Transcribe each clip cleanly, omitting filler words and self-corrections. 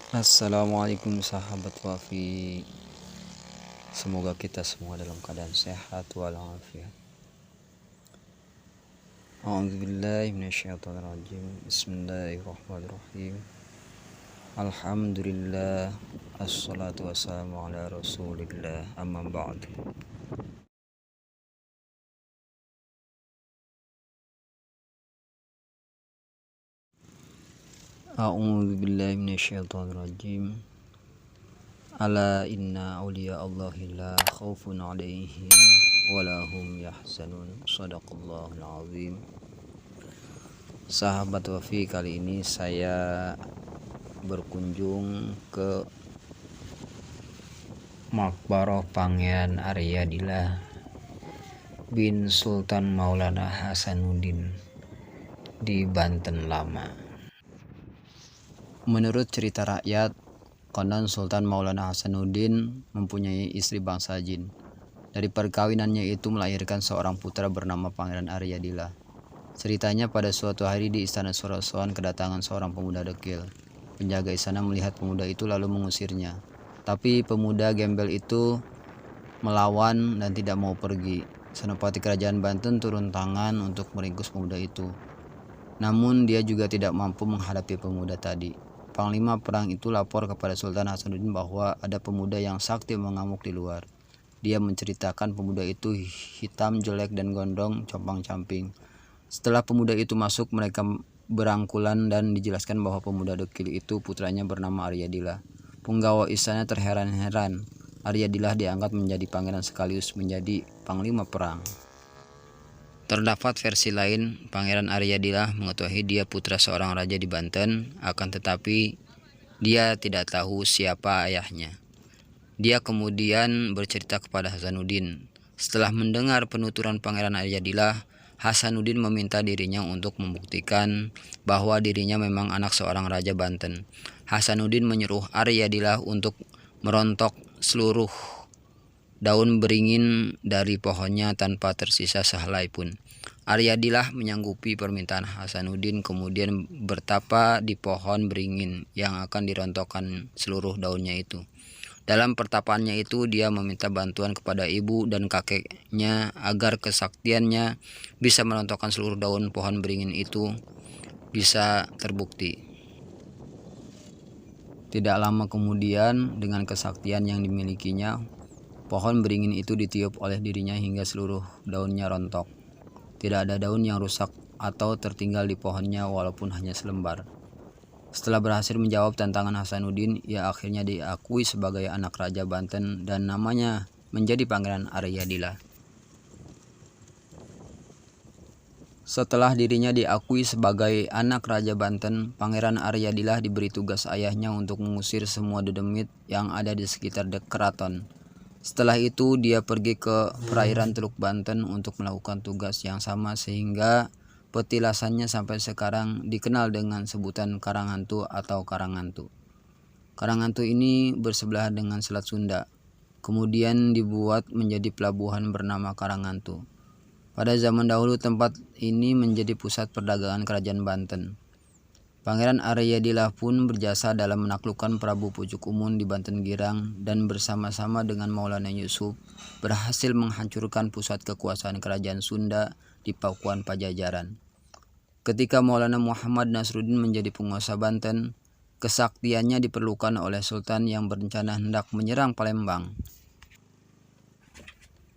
Assalamualaikum sahabat Wafi. Semoga kita semua dalam keadaan sehat walafiat. A'udzubillahi minasyaitonirrajim. Bismillahirrahmanirrahim. Alhamdulillah. Assalatu wassalamu ala Rasulillah. Amma ba'd. A'udzubillahi minasyaitonirrajim. Ala inna awliya Allahi la khaufun alaihim walahum yahzanun. Shadaqallahul azim. Sahabat Wafi, kali ini saya berkunjung ke Maqbarah Pangeran Arya Dila bin Sultan Maulana Hasanuddin di Banten Lama. Menurut cerita rakyat, konon Sultan Maulana Hasanuddin mempunyai istri bangsa jin. Dari perkawinannya itu melahirkan seorang putra bernama Pangeran Arya Dila. Ceritanya pada suatu hari di istana Surasoan kedatangan seorang pemuda dekil. Penjaga istana melihat pemuda itu lalu mengusirnya. Tapi pemuda gembel itu melawan dan tidak mau pergi. Senopati Kerajaan Banten turun tangan untuk meringkus pemuda itu. Namun dia juga tidak mampu menghadapi pemuda tadi. Panglima perang itu lapor kepada Sultan Hasanuddin bahwa ada pemuda yang sakti mengamuk di luar. Dia menceritakan pemuda itu hitam, jelek, dan gondrong compang-camping. Setelah pemuda itu masuk, mereka berangkulan dan dijelaskan bahwa pemuda dekil itu putranya bernama Arya Dila. Penggawa istana terheran-heran. Arya Dila diangkat menjadi pangeran sekaligus menjadi panglima perang. Terdapat versi lain, Pangeran Arya Dila mengetahui dia putra seorang raja di Banten, akan tetapi dia tidak tahu siapa ayahnya. Dia kemudian bercerita kepada Hasanuddin. Setelah mendengar penuturan Pangeran Arya Dila, Hasanuddin meminta dirinya untuk membuktikan bahwa dirinya memang anak seorang raja Banten. Hasanuddin menyuruh Arya Dila untuk merontok seluruh daun beringin dari pohonnya tanpa tersisa sehelai pun. Arya Dila menyanggupi permintaan Hasanuddin, kemudian bertapa di pohon beringin yang akan dirontokkan seluruh daunnya itu. Dalam pertapaannya itu dia meminta bantuan kepada ibu dan kakeknya agar kesaktiannya bisa merontokkan seluruh daun pohon beringin itu bisa terbukti. Tidak lama kemudian, dengan kesaktian yang dimilikinya, pohon beringin itu ditiup oleh dirinya hingga seluruh daunnya rontok. Tidak ada daun yang rusak atau tertinggal di pohonnya walaupun hanya selembar. Setelah berhasil menjawab tantangan Hasanuddin, ia akhirnya diakui sebagai anak Raja Banten dan namanya menjadi Pangeran Arya Dila. Setelah dirinya diakui sebagai anak Raja Banten, Pangeran Arya Dila diberi tugas ayahnya untuk mengusir semua dedemit yang ada di sekitar keraton. Setelah itu dia pergi ke perairan Teluk Banten untuk melakukan tugas yang sama sehingga petilasannya sampai sekarang dikenal dengan sebutan Karanghantu atau Karanghantu. Karanghantu ini bersebelahan dengan Selat Sunda. Kemudian dibuat menjadi pelabuhan bernama Karanghantu. Pada zaman dahulu tempat ini menjadi pusat perdagangan Kerajaan Banten. Pangeran Arya Dila pun berjasa dalam menaklukkan Prabu Pucuk Umun di Banten Girang dan bersama-sama dengan Maulana Yusuf berhasil menghancurkan pusat kekuasaan Kerajaan Sunda di Pakuan Pajajaran. Ketika Maulana Muhammad Nasruddin menjadi penguasa Banten, kesaktiannya diperlukan oleh Sultan yang berencana hendak menyerang Palembang.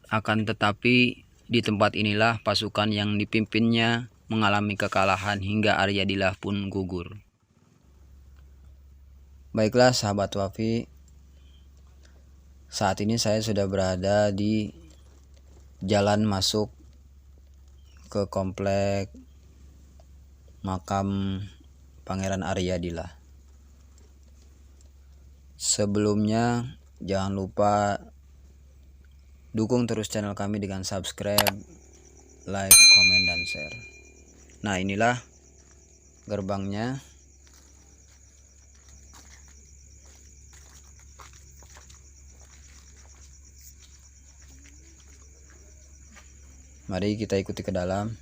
Akan tetapi di tempat inilah pasukan yang dipimpinnya mengalami kekalahan hingga Arya Dila pun gugur. Baiklah sahabat Wafi, saat ini saya sudah berada di jalan masuk ke komplek makam Pangeran Arya Dila. Sebelumnya jangan lupa dukung terus channel kami dengan subscribe, like, komen, dan share. Nah, inilah gerbangnya. Mari kita ikuti ke dalam.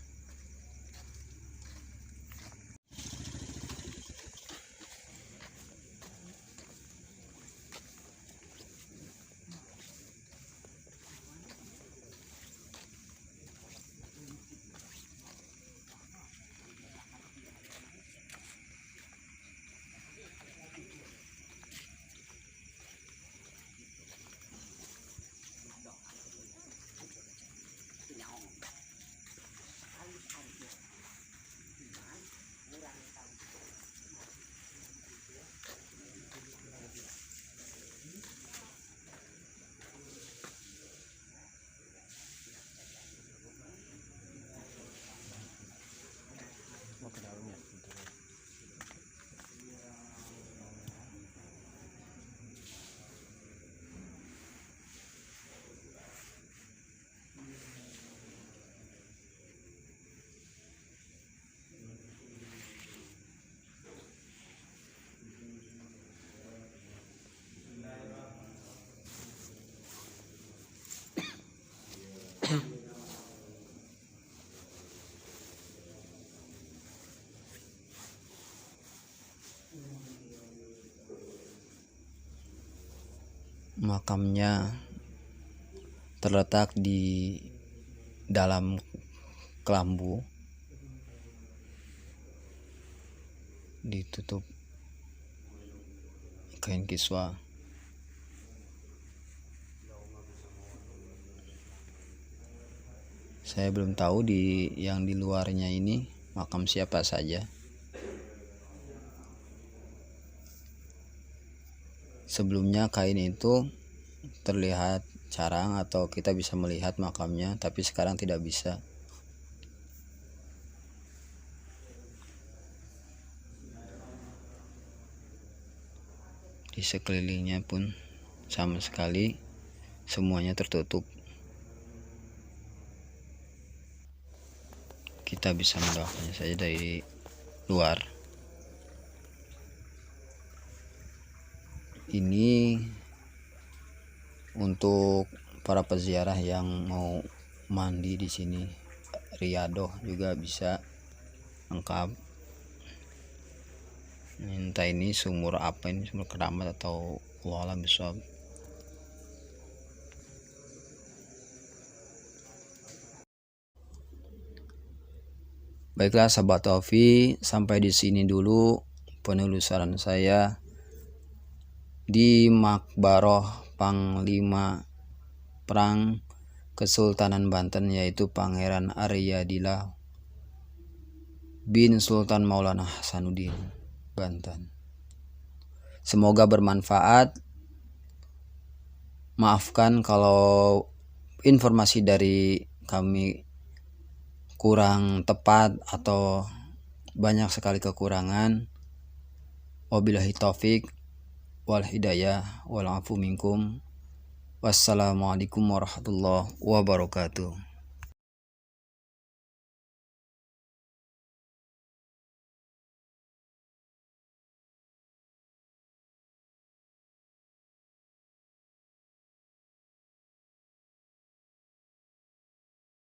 Makamnya terletak di dalam kelambu, ditutup kain kiswa. Saya belum tahu yang di luarnya ini makam siapa saja. Sebelumnya kain itu terlihat jarang atau kita bisa melihat makamnya, tapi sekarang tidak bisa. Di sekelilingnya pun sama sekali semuanya tertutup. Kita bisa mendoakannya saja dari luar. Ini untuk para peziarah yang mau mandi di sini, riadoh juga bisa lengkap. Entah ini sumur apa, ini sumur keramat atau wallah besar. Baiklah sahabat Taufi, sampai di sini dulu penelusuran saya di Makbaroh Panglima Perang Kesultanan Banten, yaitu Pangeran Aryadillah bin Sultan Maulana Hasanuddin, Banten. Semoga bermanfaat. Maafkan kalau informasi dari kami kurang tepat atau banyak sekali kekurangan. Wabillahi taufik wal hidayah wal afu minkum. Wassalamualaikum warahmatullahi wabarakatuh.